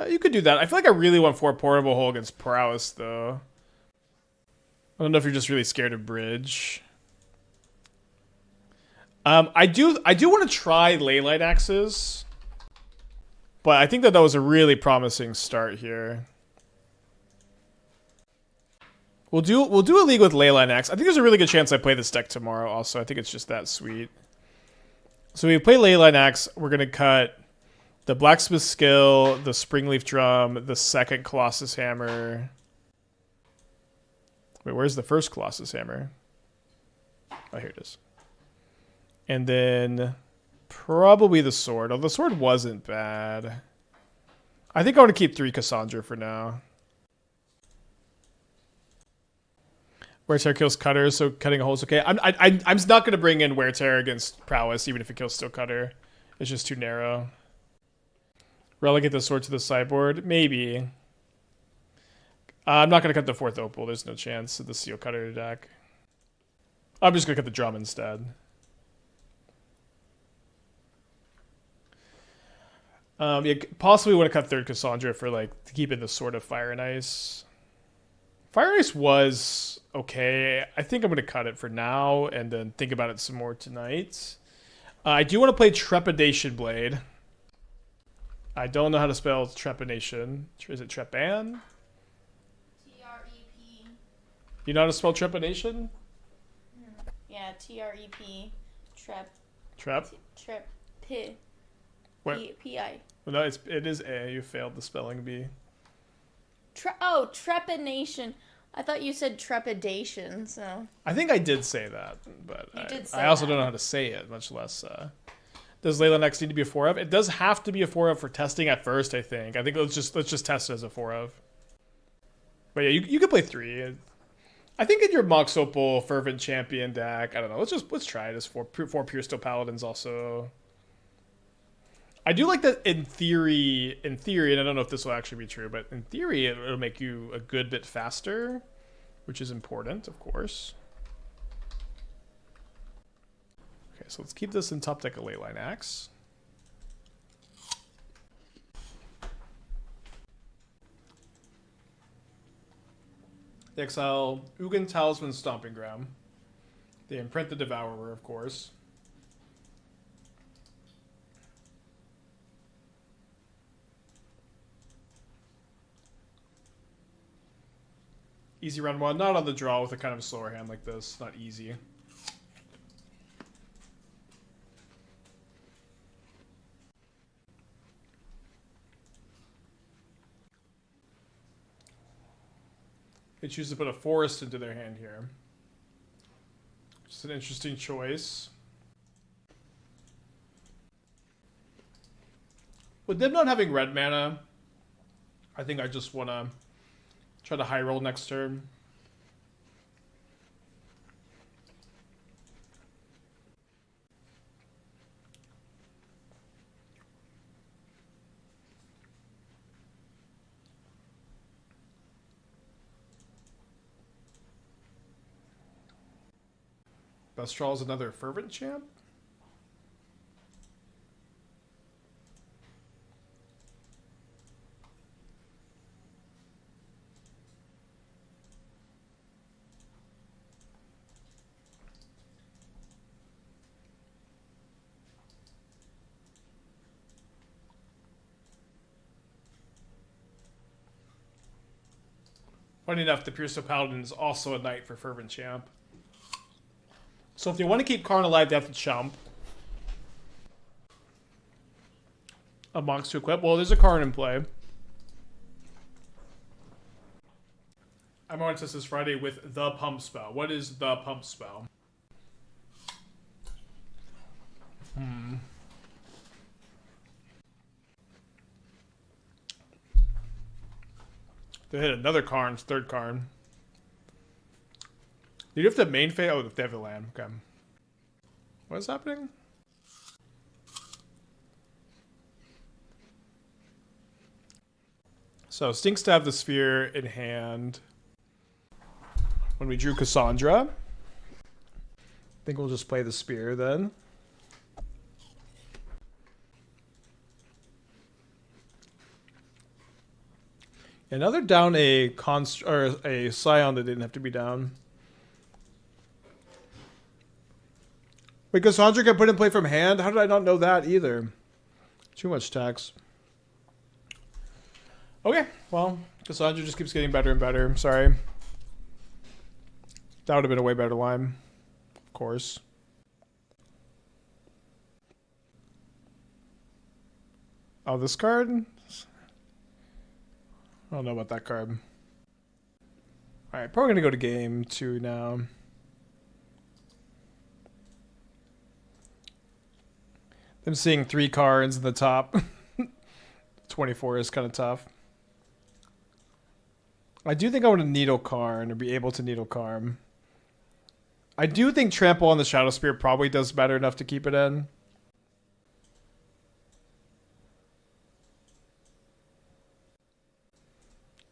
You could do that. I feel like I really want 4 Portable Hole against Prowess, though. I don't know if you're just really scared of Bridge. I do want to try Leyline Axes, but I think that was a really promising start here. We'll do a league with Leyline Axe. I think there's a really good chance I play this deck tomorrow. Also, I think it's just that sweet. So we play Leyline Axe. We're gonna cut the Blacksmith Skill, the Springleaf Drum, the second Colossus Hammer. Wait, where's the first Colossus Hammer? Oh, here it is. And then probably the sword. Oh, the sword wasn't bad. I think I want to keep 3 Kassandra for now. Wear Tear kills Cutter, so cutting a hole is okay. I'm not going to bring in Wear Tear against Prowess, even if it kills Steel Cutter. It's just too narrow. Relegate the sword to the sideboard? Maybe. I'm not going to cut the 4th Opal. There's no chance of the Steel Cutter deck. I'm just going to cut the drum instead. Yeah, possibly want to cut 3rd Kassandra for, like, to keep in the Sword of Fire and Ice. Fire and Ice was okay. I think I'm going to cut it for now and then think about it some more tonight. I do want to play Trepidation Blade. I don't know how to spell Trepidation. Is it Trepan? T-R-E-P. You know how to spell Trepidation? Yeah, T-R-E-P. Trep. Trep? Trep. P. Wait. P-I. Well, no, it is A. You failed the spelling bee. Trepidation. I thought you said trepidation, so. I think I did say that, but I I also don't know how to say it, much less. Does Leyline Axe need to be a 4 of? It does have to be a 4 of for testing at first, I think. I think let's just test it as a 4 of. But yeah, you could play 3. I think in your Mox Opal Fervent Champion deck, I don't know. Let's try it as 4 Puresteel Paladins also. I do like that in theory, and I don't know if this will actually be true, but in theory, it'll make you a good bit faster, which is important, of course. Okay, so let's keep this in top deck of Leyline Axe. They exile Ugin Talisman Stomping Ground. They imprint the Devourer, of course. Easy round 1, not on the draw with a kind of slower hand like this. Not easy. They choose to put a forest into their hand here. Just an interesting choice. With them not having red mana, I think I just want to try to high roll next turn. Best draw is another Fervent Champ. Funny enough, the Puresteel Paladin is also a knight for Fervent Champ. So if they want to keep Karn alive, they have to chump a Mox to equip. Well, there's a Karn in play. I'm on to test this Friday with the Pump Spell. What is the Pump Spell? They hit another Karn's third Karn. Do you have the main phase? Oh, they have the land. Okay. What is happening? So, stinks to have the sphere in hand. When we drew Kassandra. I think we'll just play the spear then. And now they're down a or a Scion that didn't have to be down. Wait, Kassandra can put in play from hand? How did I not know that either? Too much tax. Okay, well, Kassandra just keeps getting better and better. I'm sorry. That would have been a way better line. Of course. Oh, this card? I don't know about that card. Alright, probably going to go to game 2 now. I'm seeing 3 cards in the top. 24 is kind of tough. I do think I want to Needle Karn or be able to Needle Karn. I do think Trample on the Shadowspear probably does better enough to keep it in.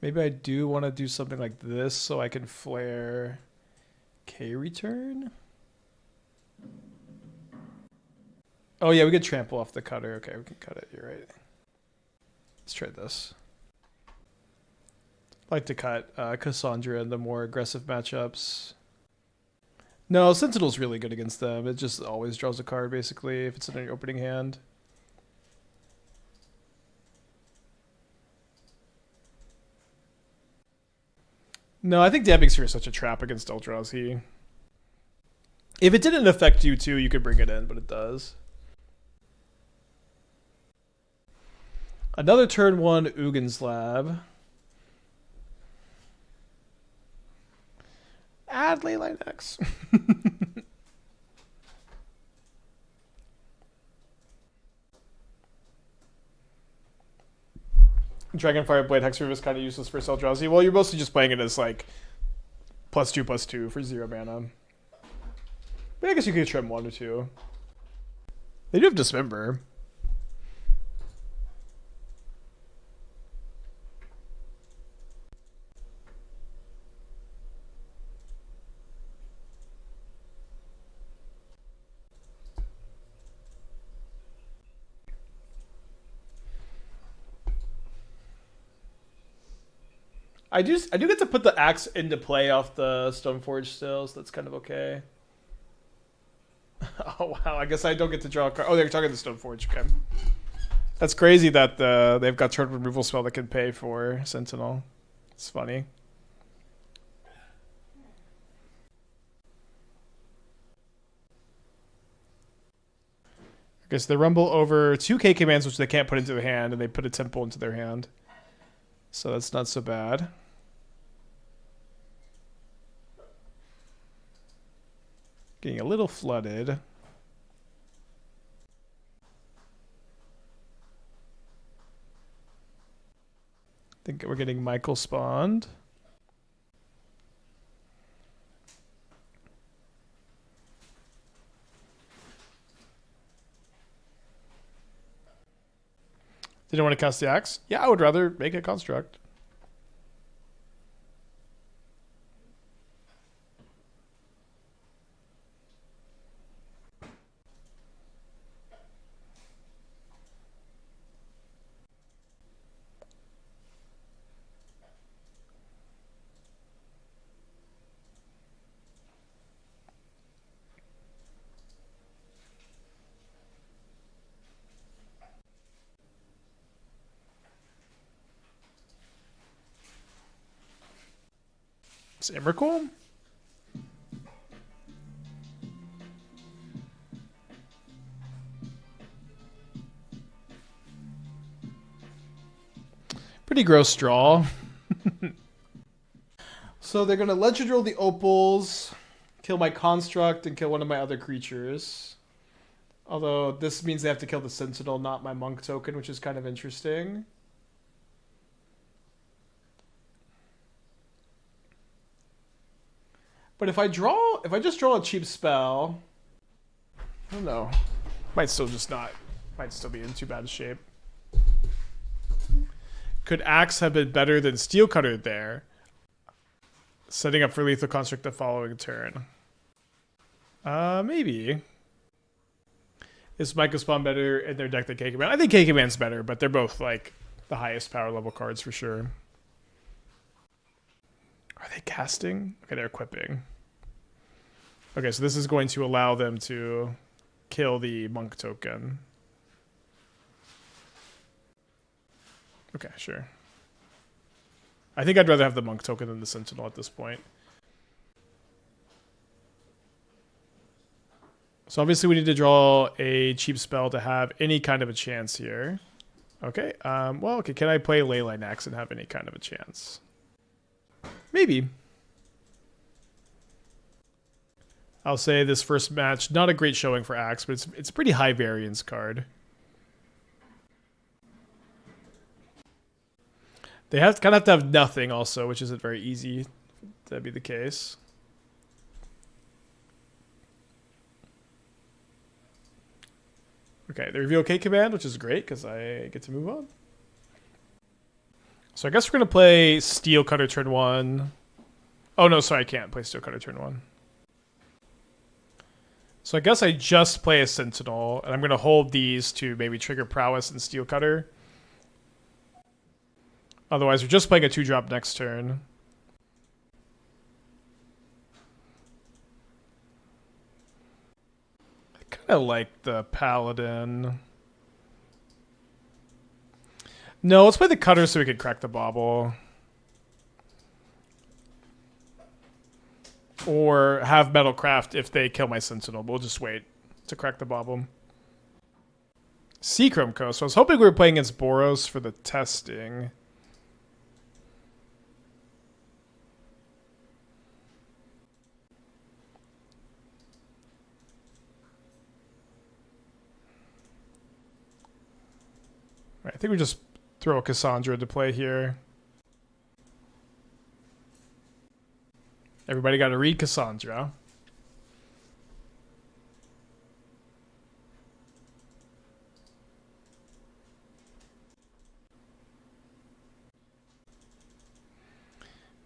Maybe I do want to do something like this so I can flare K-Return. Oh yeah, we could trample off the cutter. Okay, we can cut it. You're right. Let's try this. I like to cut Kassandra in the more aggressive matchups. No, Sentinel's really good against them. It just always draws a card, basically, if it's in your opening hand. No, I think Dabbing Sphere is such a trap against Eldrazi. If it didn't affect you too, you could bring it in, but it does. Another turn 1 Ugin's Lab. Add Leyline Axe. Dragonfire Blade Hexproof is kind of useless for Eldrazi. Well, you're mostly just playing it as like +2/+2 for 0 mana. But I guess you could trim 1 or 2. They do have Dismember. I do get to put the axe into play off the Stoneforge still, so that's kind of okay. Oh wow, I guess I don't get to draw a card. Oh, they're talking to Stoneforge. Okay, that's crazy that they've got turn removal spell that can pay for Sentinel. It's funny. I guess they rumble over 2 K commands, which they can't put into the hand, and they put a temple into their hand. So that's not so bad. Getting a little flooded. I think we're getting Michael spawned. Didn't want to cast the axe? Yeah, I would rather make a construct. Is Emrakul? Pretty gross draw. So they're going to legend roll the opals, kill my construct, and kill one of my other creatures. Although this means they have to kill the Sentinel, not my monk token, which is kind of interesting. But if I just draw a cheap spell, I don't know. Might still be in too bad a shape. Could Axe have been better than Steel Cutter there? Setting up for Lethal Construct the following turn. Maybe. Is Micah Spawn better in their deck than K-Command? I think K-Command's better, but they're both like the highest power level cards for sure. Are they casting? Okay, they're equipping. Okay, so this is going to allow them to kill the monk token. Okay, sure. I think I'd rather have the monk token than the sentinel at this point. So obviously we need to draw a cheap spell to have any kind of a chance here. Okay, well, okay, can I play Leyline Axe and have any kind of a chance? Maybe. I'll say this first match, not a great showing for Axe, but it's a pretty high variance card. They kind of have to have nothing also, which isn't very easy to be the case. Okay, the reveal OK command, which is great because I get to move on. So I guess we're going to play Steel Cutter turn 1. Oh, no, sorry, I can't play Steel Cutter turn 1. So I guess I just play a Sentinel, and I'm going to hold these to maybe trigger Prowess and Steel Cutter. Otherwise, we're just playing a 2-drop next turn. I kind of like the Paladin. No, let's play the Cutter so we can crack the Bauble. Or have Metalcraft if they kill my Sentinel. We'll just wait to crack the Bauble. Seachrome Coast. So I was hoping we were playing against Boros for the testing. I think we just throw a Kassandra into play here. Everybody got to read Kassandra.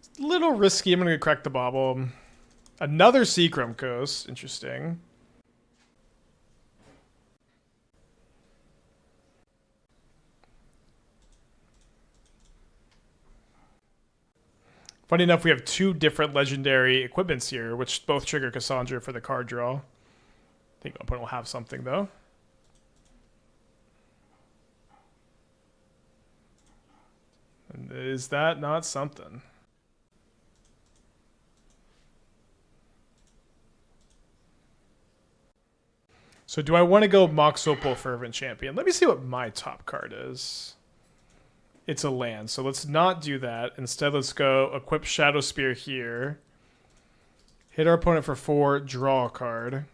It's a little risky. I'm going to crack the Bauble. Another Seachrome Coast. Interesting. Funny enough, we have two different legendary equipments here, which both trigger Kassandra for the card draw. I think my opponent will have something, though. And is that not something? So do I want to go Mox Opal Fervent Champion? Let me see what my top card is. It's a land, so let's not do that. Instead, let's go equip Shadowspear here. Hit our opponent for 4, draw a card.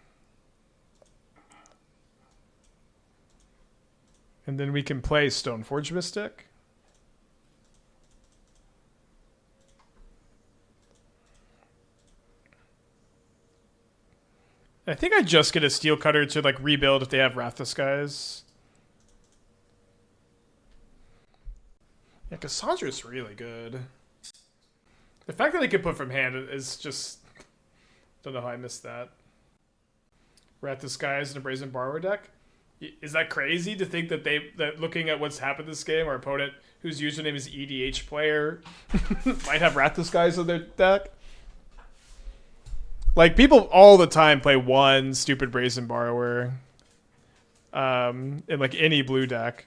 And then we can play Stoneforge Mystic. I think I just get a Steel Cutter to like rebuild if they have Wrath Disguise. Yeah, Kassandra's really good. The fact that they could put from hand is just... Don't know how I missed that. Wrath Disguise in a Brazen Borrower deck? Is that crazy to think that that looking at what's happened this game, our opponent whose username is EDH player might have Wrath Disguise in their deck? Like, people all the time play one stupid Brazen Borrower in like any blue deck.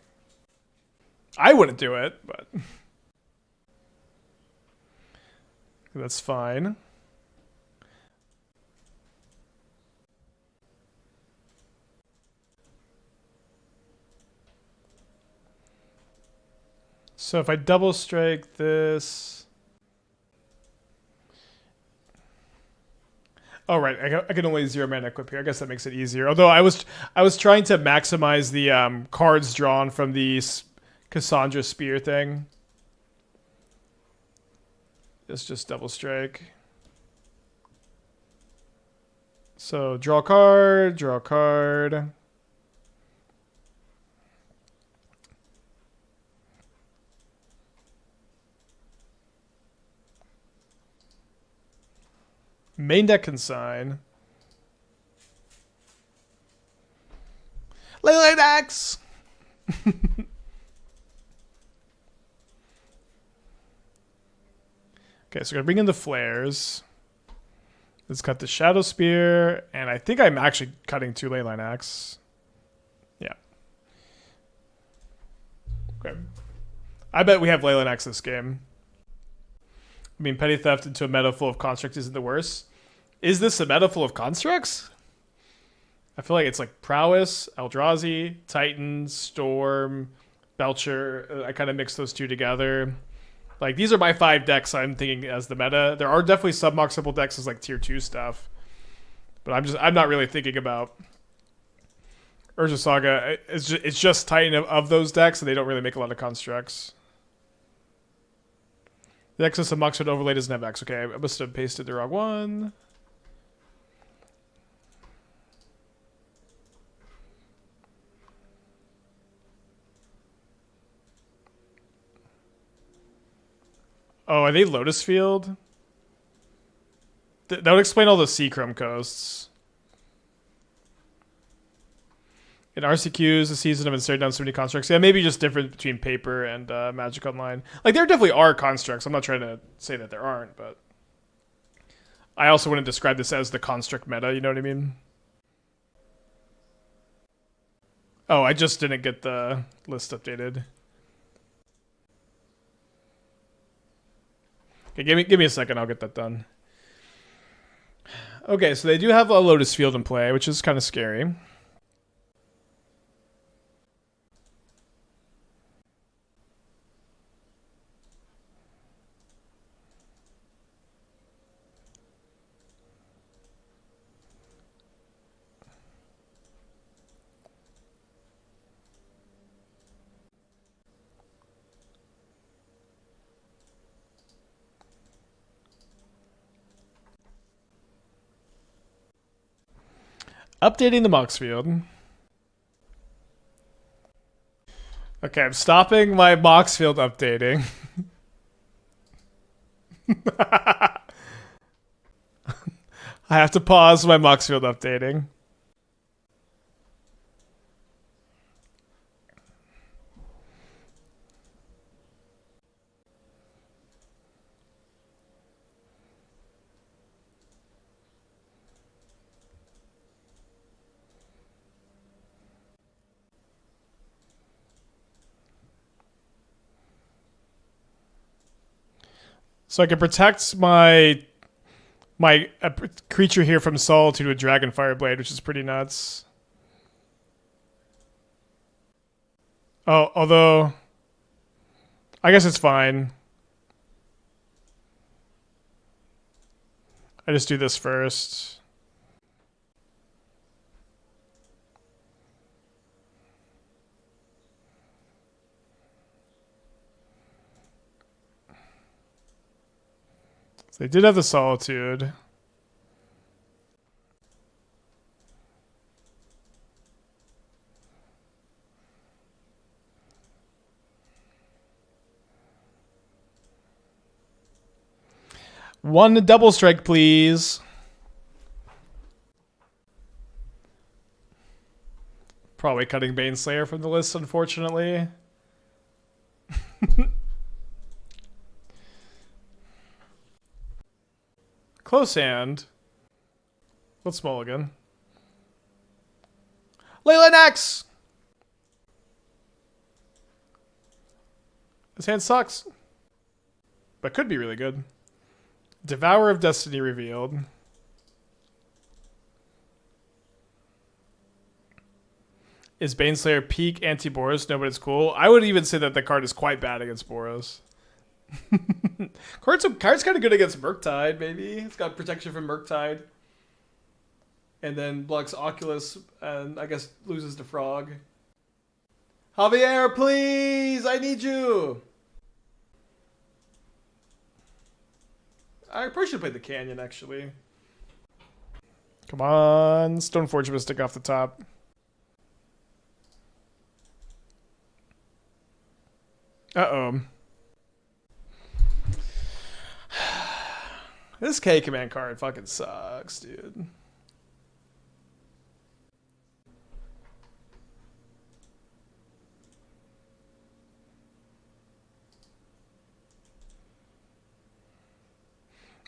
I wouldn't do it, but that's fine. So if I double strike this... Oh, right. I can only 0-mana equip here. I guess that makes it easier. Although I was trying to maximize the cards drawn from the Kassandra Spear thing. Let's just double strike. So draw a card, draw a card. Main deck consign. Leyline Axe! Okay, so we're gonna bring in the flares. Let's cut the Shadowspear, and I think I'm actually cutting 2 Leyline Axe. Yeah. Okay. I bet we have Leyline Axe this game. I mean, Petty Theft into a meta full of constructs isn't the worst. Is this a meta full of constructs? I feel like it's like Prowess, Eldrazi, Titan, Storm, Belcher. I kind of mix those two together. Like, these are my 5 decks I'm thinking as the meta. There are definitely sub Mox Opal decks as like tier 2 stuff. But I'm not really thinking about Urza Saga. It's just Titan of those decks, and they don't really make a lot of constructs. The Nexus of Mox Overlay doesn't have X. Okay, I must have pasted the wrong one. Oh, are they Lotus Field? That would explain all the Seachrome coasts. In RCQs, the season of inserting down so many constructs. Yeah, maybe just different between paper and Magic Online. Like, there definitely are constructs. I'm not trying to say that there aren't, but I also wouldn't describe this as the construct meta, you know what I mean? Oh, I just didn't get the list updated. Okay, give me a second. I'll get that done. Okay, so they do have a Lotus Field in play, which is kind of scary. Updating the Mox Field. Okay, I'm stopping my Mox Field updating. I have to pause my Mox Field updating. So I can protect my creature here from Solitude with Dragonfire Blade, which is pretty nuts. Oh, although I guess it's fine. I just do this first. So they did have the Solitude. One double strike, please. Probably cutting Baneslayer from the list, unfortunately. Close hand. Let's mulligan. Leyline Axe! This hand sucks. But could be really good. Devourer of Destiny revealed. Is Baneslayer peak anti-Boros? No, but it's cool. I would even say that the card is quite bad against Boros. Card's kind of good against Murktide, maybe. It's got protection from Murktide. And then blocks Oculus, and I guess loses to Frog. Javier, please! I need you! I probably should have played the Canyon, actually. Come on. Stoneforge Mystic off the top. Uh-oh. This K command card fucking sucks, dude.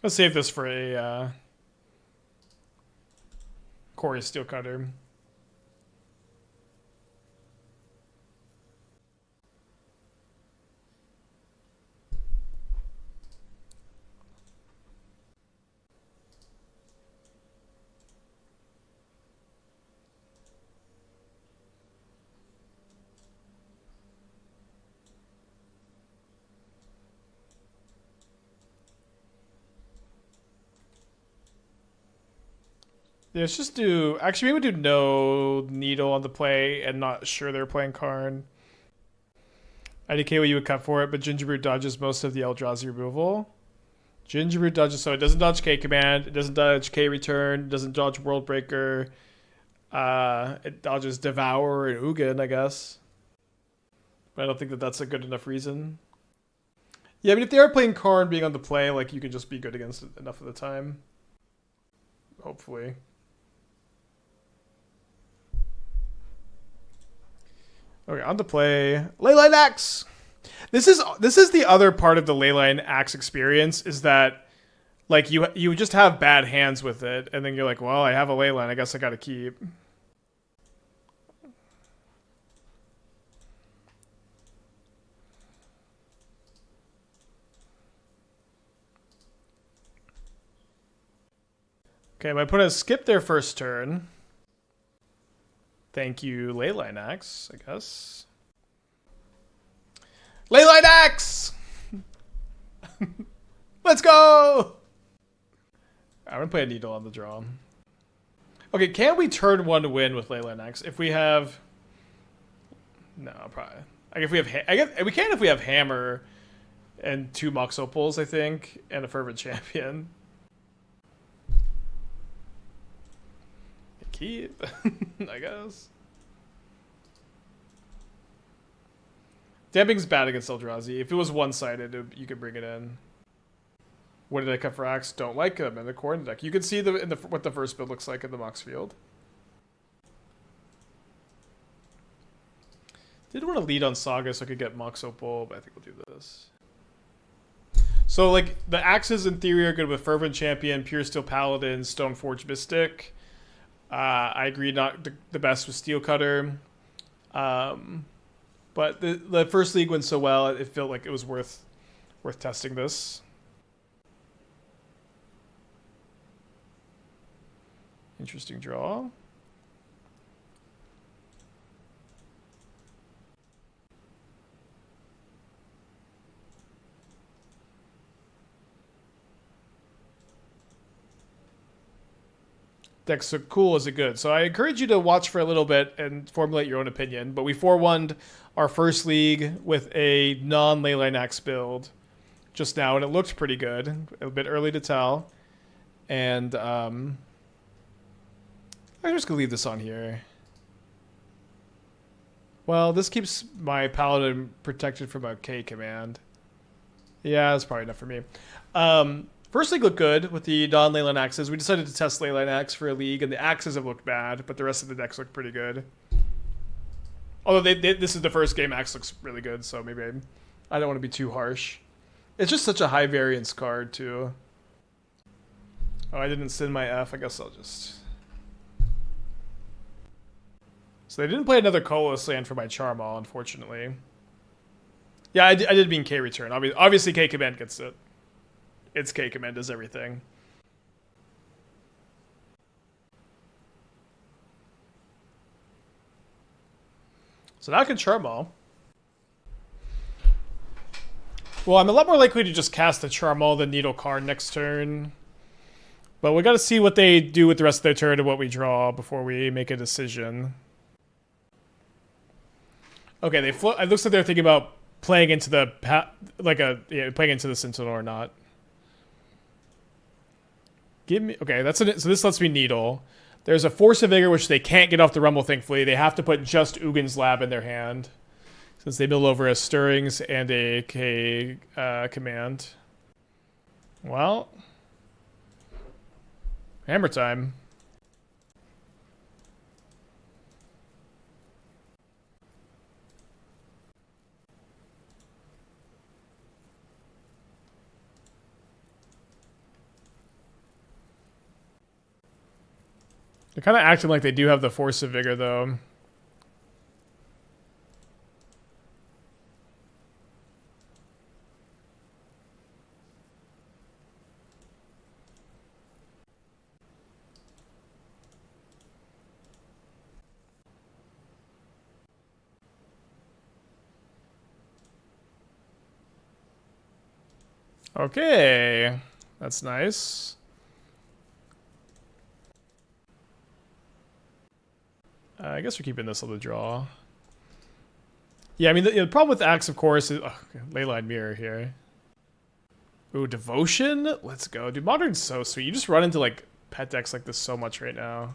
Let's save this for a Cori-Steel Cutter. Yeah, let's just do... Actually, maybe we do no Needle on the play and not sure they're playing Karn. IDK what you would cut for it, but Gingerbread dodges most of the Eldrazi removal. Gingerbread dodges, so it doesn't dodge K command, it doesn't dodge K return, it doesn't dodge World Breaker. It dodges Devour and Ugin, I guess. But I don't think that that's a good enough reason. Yeah, I mean, if they are playing Karn being on the play, like, you can just be good against it enough of the time. Hopefully. Okay, on to play Leyline Axe. This is the other part of the Leyline Axe experience, is that like you just have bad hands with it, and then you're like, well, I have a Leyline, I guess I gotta keep. Okay, my opponent has skipped their first turn. Thank you, Leyline Axe, I guess. Leyline Axe! Let's go! I'm gonna play a Needle on the draw. Okay, can we turn one to win with Leyline Axe? If we have... No, probably. Like if we have... I guess we can if we have Hammer and 2 Mox Opals, I think, and a Fervent Champion. Keep, I guess. Damping's bad against Eldrazi. If it was one-sided, you could bring it in. What did I cut for Axe? Don't like them in the Corn deck. You can see what the first build looks like in the Mox field. Did want to lead on Saga so I could get Mox Opal, but I think we'll do this. So, like, the Axes in theory are good with Fervent Champion, Puresteel Paladin, Stoneforge Mystic. I agree, not the best with Steel Cutter. But the first league went so well, it felt like it was worth testing this. Interesting draw. Decks so cool, is it good? So I encourage you to watch for a little bit and formulate your own opinion. But we 4-1'd our first league with a non-Leyline Axe build just now, and it looked pretty good. A bit early to tell. And I'm just going to leave this on here. Well, this keeps my Paladin protected from a K command. Yeah, that's probably enough for me. First league looked good with the non-Leyline Axes. We decided to test Leyline Axe for a league, and the Axes have looked bad, but the rest of the decks look pretty good. Although this is the first game, Axe looks really good, so maybe I don't want to be too harsh. It's just such a high variance card, too. Oh, I didn't send my F. I guess I'll just... So they didn't play another Colossus land for my Charmaw, unfortunately. Yeah, I did mean K return. Obviously, K command gets it. Its K command does everything. So now I can Charmaw. Well, I'm a lot more likely to just cast the Charmaw than Needle card next turn. But we got to see what they do with the rest of their turn and what we draw before we make a decision. Okay, it looks like they're thinking about playing into the playing into the Sentinel or not. Give me so this lets me Needle. There's a Force of Vigor which they can't get off the Rumble. Thankfully, they have to put just Ugin's Lab in their hand since they mill over a Stirrings and a K command. Well, hammer time. They're kind of acting like they do have the Force of Vigor, though. Okay, that's nice. I guess we're keeping this on the draw. Yeah, I mean, the problem with Axe, of course, is Leyline Mirror here. Ooh, Devotion? Let's go. Dude, Modern's so sweet. You just run into, like, pet decks like this so much right now.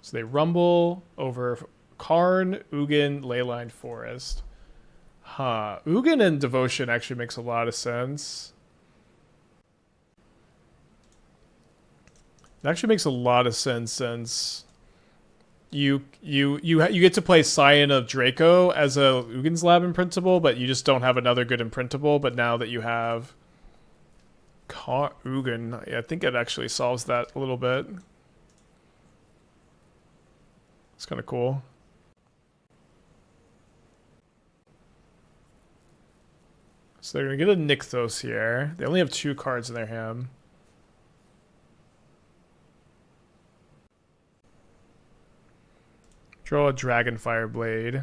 So they rumble over Karn, Ugin, Leyline Forest. Huh. Ugin and Devotion actually makes a lot of sense. It actually makes a lot of sense since you get to play Scion of Draco as a Ugin's Lab imprintable, but you just don't have another good imprintable. But now that you have Ugin, yeah, I think it actually solves that a little bit. It's kind of cool. So they're going to get a Nykthos here. They only have 2 cards in their hand. Draw a Dragonfire Blade.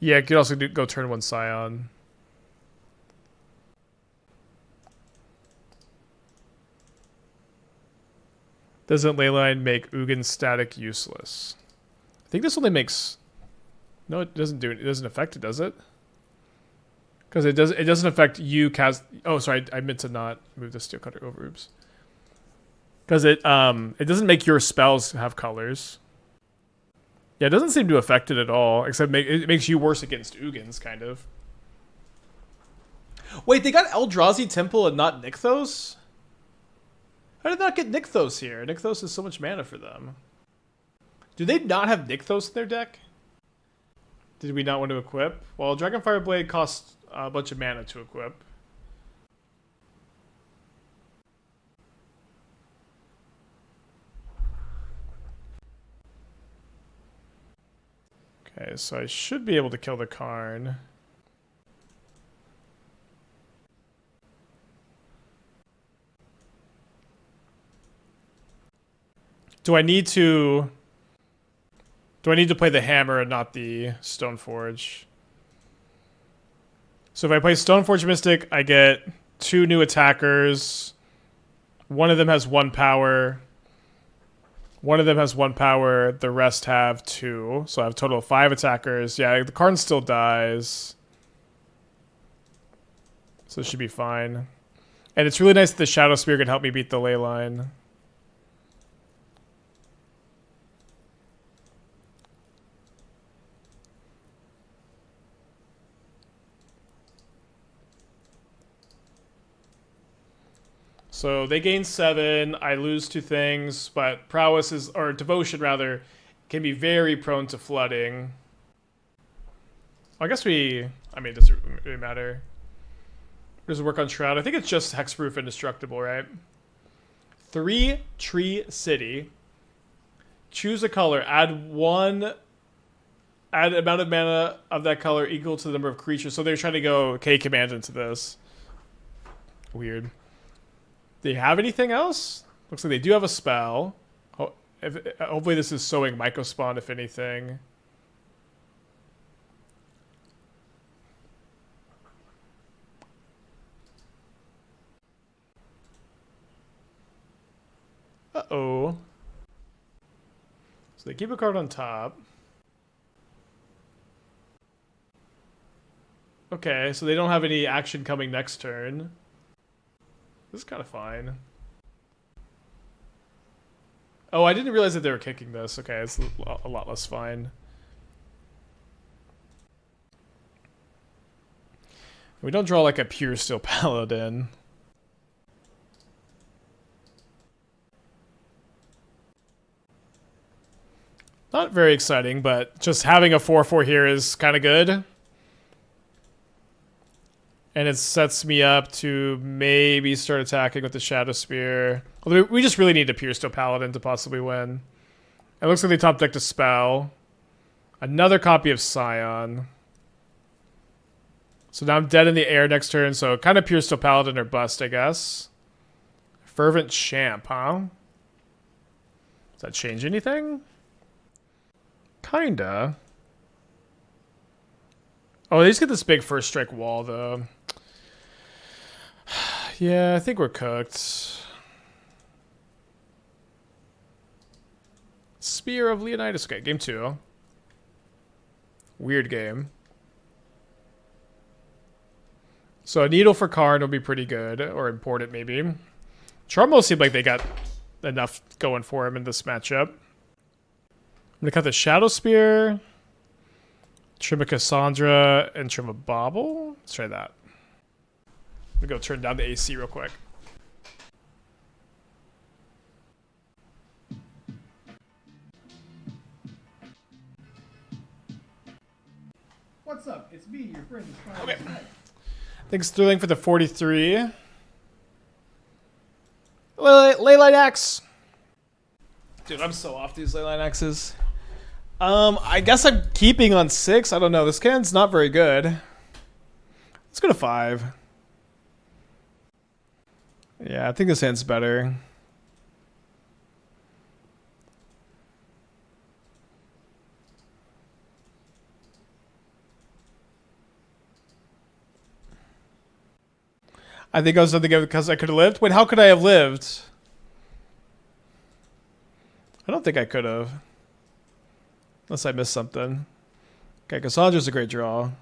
Yeah, you could also go turn 1 Scion. Doesn't Leyline make Ugin static useless? I think this only makes... No, it doesn't do it. It doesn't affect it, does it? Because it doesn't affect you cast... Oh, sorry, I meant to not move the Steel Cutter over. Oops. Because it doesn't make your spells have colors. Yeah, it doesn't seem to affect it at all, except it makes you worse against Ugins, kind of. Wait, they got Eldrazi Temple and not Nykthos? How did they not get Nykthos here? Nykthos is so much mana for them. Do they not have Nykthos in their deck? Did we not want to equip? Well, Dragonfire Blade costs a bunch of mana to equip. Okay, so I should be able to kill the Karn. Do I need to play the hammer and not the Stoneforge? So if I play Stoneforge Mystic, I get 2 new attackers. One of them has 1 power. One of them has 1 power. The rest have 2. So I have a total of 5 attackers. Yeah, the Karn still dies. So it should be fine. And it's really nice that the Shadowspear can help me beat the Leyline. So they gain 7, I lose 2 things, but prowess is, or devotion rather, can be very prone to flooding. Well, I guess it doesn't really matter. Does it work on Shroud? I think it's just hexproof indestructible, right? 3 Tree City. Choose a color. Add amount of mana of that color equal to the number of creatures. So they're trying to go K-command into this. Weird. Do you have anything else? Looks like they do have a spell. Hopefully this is sowing Mycospawn, if anything. Uh-oh. So they keep a card on top. Okay, so they don't have any action coming next turn. This is kind of fine. Oh, I didn't realize that they were kicking this. Okay, it's a lot less fine. We don't draw like a Puresteel Paladin. Not very exciting, but just having a 4/4 here is kind of good. And it sets me up to maybe start attacking with the Shadowspear. Although we just really need a Puresteel Paladin to possibly win. It looks like they top decked a spell. Another copy of Scion. So now I'm dead in the air next turn, so kind of Puresteel Paladin or bust, I guess. Fervent Champ, huh? Does that change anything? Kinda. Oh, they just get this big first strike wall, though. Yeah, I think we're cooked. Spear of Leonidas. Okay, game 2. Weird game. So a Needle for Karn will be pretty good, or important maybe. Charmaw seemed like they got enough going for him in this matchup. I'm gonna cut the Shadowspear, trim a Kassandra, and trim a Bauble. Let's try that. I'm gonna go turn down the AC real quick. What's up? It's me, your friend. Okay. Thanks, Sterling, for the 43. Leyline Axe. Dude, I'm so off these Leyline Axes. I guess I'm keeping on 6. I don't know. This cannon's not very good. Let's go to 5. Yeah, I think this hand's better. I think I was something because I could have lived. Wait, how could I have lived? I don't think I could have. Unless I missed something. Okay, Cassandra's a great draw.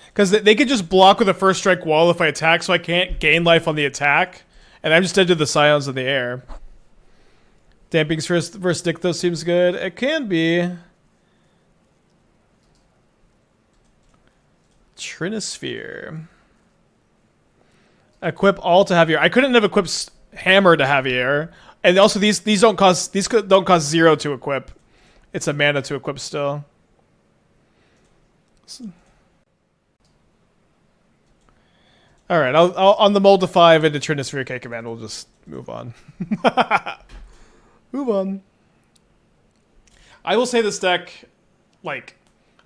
Because they could just block with a first strike wall if I attack, so I can't gain life on the attack. And I'm just dead to the Scions in the air. Damping's first stick, though, seems good. It can be. Trinisphere. Equip all to Javier. I couldn't have equipped Hammer to Javier. And also these don't cost 0 to equip. It's a mana to equip still. Alright, I'll on the mold to 5 into Trinisphere K command, we'll just move on. Move on. I will say this deck, like,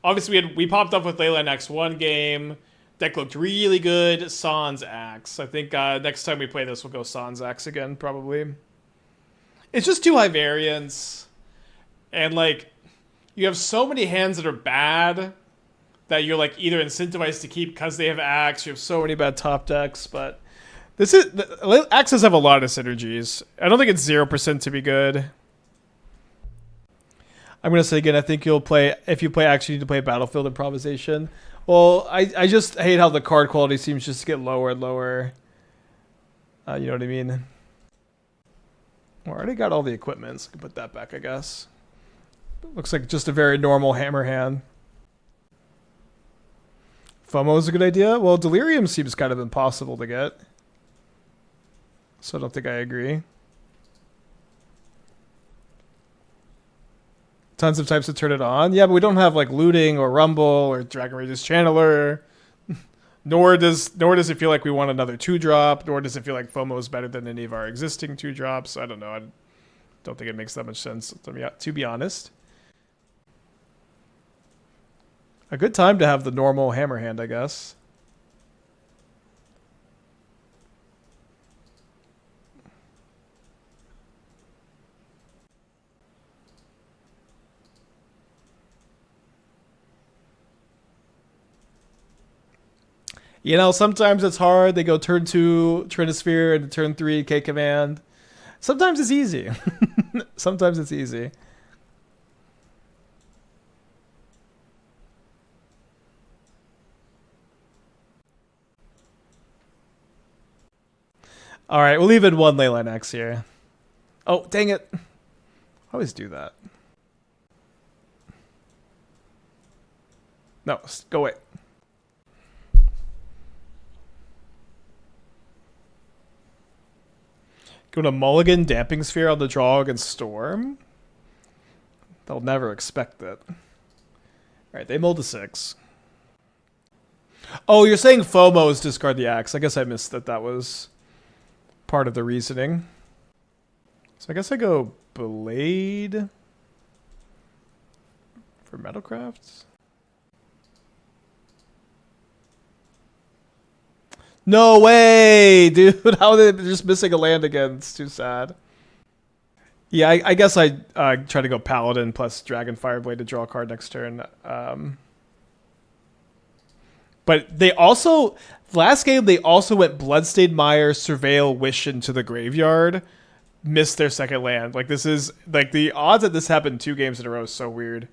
obviously we popped up with Leyline Axe one game. Deck looked really good. Sans Axe. I think next time we play this, we'll go Sans Axe again, probably. It's just too high variance. And, like, you have so many hands that are bad that you're, like, either incentivized to keep because they have Axe. You have so many bad top decks, but Axes have a lot of synergies. I don't think it's 0% to be good. I'm going to say again, I think if you play Axe, you need to play Battlefield Improvisation. Well, I just hate how the card quality seems just to get lower and lower. You know what I mean? Well, I already got all the equipment, so I can put that back, I guess. Looks like just a very normal hammer hand. FOMO is a good idea. Well, Delirium seems kind of impossible to get. So I don't think I agree. Tons of types to turn it on. Yeah, but we don't have like looting or rumble or Dragon Rage's Channeler. nor does it feel like we want another 2-drop. Nor does it feel like FOMO is better than any of our existing 2-drops. I don't know. I don't think it makes that much sense, to be honest. A good time to have the normal hammer hand, I guess. You know, sometimes it's hard. They go turn 2, Trinisphere, and turn 3, K command. Sometimes it's easy. Sometimes it's easy. All right, we'll leave in one Leyline Axe here. Oh, dang it. I always do that. No, go away. Go to Mulligan Damping Sphere on the draw against Storm. They'll never expect it. right, they mulled a 6. Oh, you're saying FOMO is discard the axe. I guess I missed that was part of the reasoning. So I guess I go Blade for Metalcrafts. No way, dude. How are they just missing a land again? It's too sad. Yeah, I guess I try to go Paladin plus Dragonfire Blade to draw a card next turn. But they also, last game, they also went Bloodstained Mire, Surveil, Wish into the graveyard, missed their second land. Like, this is, like, the odds that this happened 2 games in a row is so weird.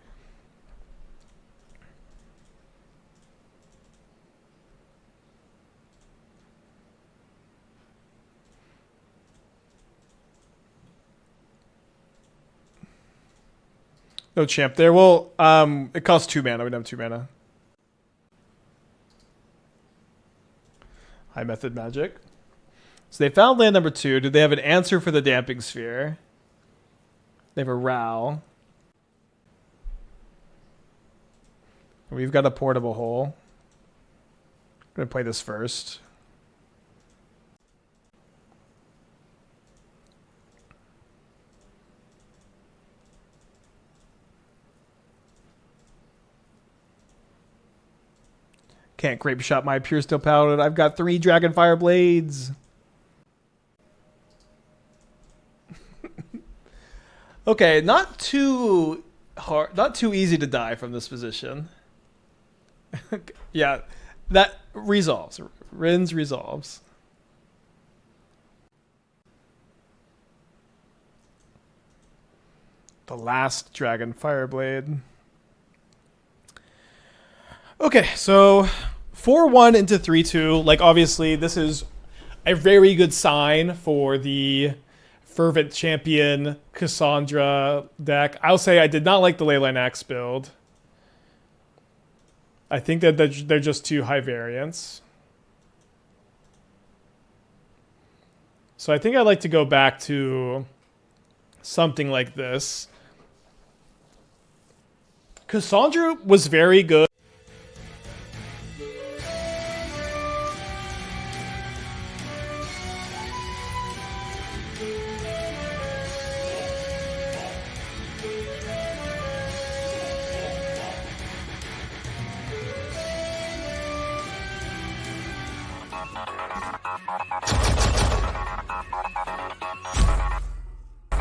No champ there. Well, it costs 2 mana. We don't have 2 mana. High Method Magic. So they found land number 2. Do they have an answer for the Damping Sphere? They have a Row. We've got a Portable Hole. I'm going to play this first. Can't Grape Shot my Puresteel Paladin. I've got 3 Dragonfire Blades. Okay, not too hard, not too easy to die from this position. Yeah, that resolves. Rin's resolves. The last Dragonfire Blade. Okay, so 4-1 into 3-2. Like, obviously, this is a very good sign for the Fervent Champion Kassandra deck. I'll say I did not like the Leyline Axe build. I think that they're just too high variance. So I think I'd like to go back to something like this. Kassandra was very good.